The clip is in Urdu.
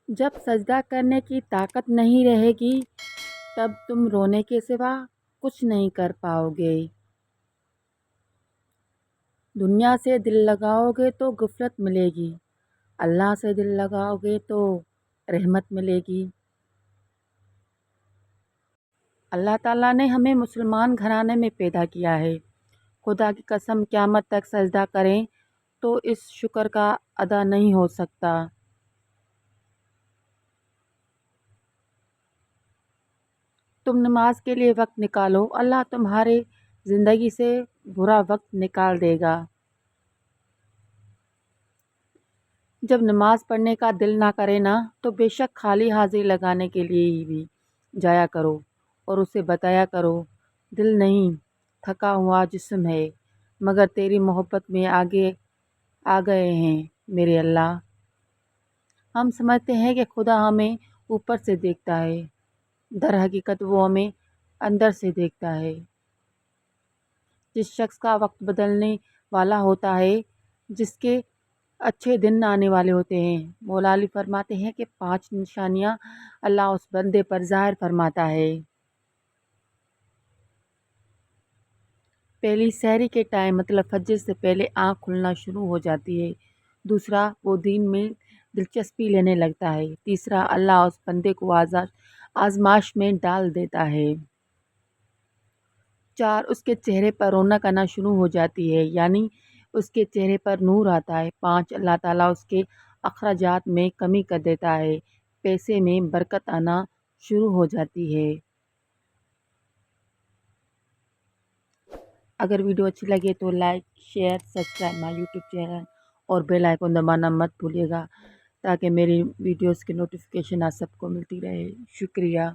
جب سجدہ کرنے کی طاقت نہیں رہے گی تب تم رونے کے سوا کچھ نہیں کر پاؤ گے۔ دنیا سے دل لگاؤ گے تو غفلت ملے گی، اللہ سے دل لگاؤ گے تو رحمت ملے گی۔ اللہ تعالیٰ نے ہمیں مسلمان گھرانے میں پیدا کیا ہے۔ خدا کی قسم قیامت تک سجدہ کریں تو اس شکر کا ادا نہیں ہو سکتا۔ تم نماز کے لیے وقت نکالو، اللہ تمہارے زندگی سے برا وقت نکال دے گا۔ جب نماز پڑھنے کا دل نہ کرے نا تو بے شک خالی حاضری لگانے کے لیے ہی بھی جایا کرو اور اسے بتایا کرو دل نہیں، تھکا ہوا جسم ہے، مگر تیری محبت میں آگے آ گئے ہیں میرے اللہ۔ ہم سمجھتے ہیں کہ خدا ہمیں اوپر سے دیکھتا ہے، در حقیقت وہ ہمیں اندر سے دیکھتا ہے۔ جس شخص کا وقت بدلنے والا ہوتا ہے، جس کے اچھے دن آنے والے ہوتے ہیں، مولا علی فرماتے ہیں کہ 5 نشانیاں اللہ اس بندے پر ظاہر فرماتا ہے۔ پہلی، سحری کے ٹائم مطلب فجر سے پہلے آنکھ کھلنا شروع ہو جاتی ہے۔ دوسرا، وہ دین میں دلچسپی لینے لگتا ہے۔ تیسرا، اللہ اس بندے کو آزمائش میں ڈال دیتا ہے۔ 4، اس کے چہرے پر رونق آنا شروع ہو جاتی ہے، یعنی اس کے چہرے پر نور آتا ہے۔ 5، اللہ تعالیٰ اس کے اخراجات میں کمی کر دیتا ہے، پیسے میں برکت آنا شروع ہو جاتی ہے۔ اگر ویڈیو اچھی لگے تو لائک، شیئر، سبسکرائب مائی یوٹیوب چینل اور بیل آئیکن دبانا مت بھولیے گا تاکہ میری ویڈیوز کی نوٹیفیکیشن آپ سب کو ملتی رہے۔ شکریہ۔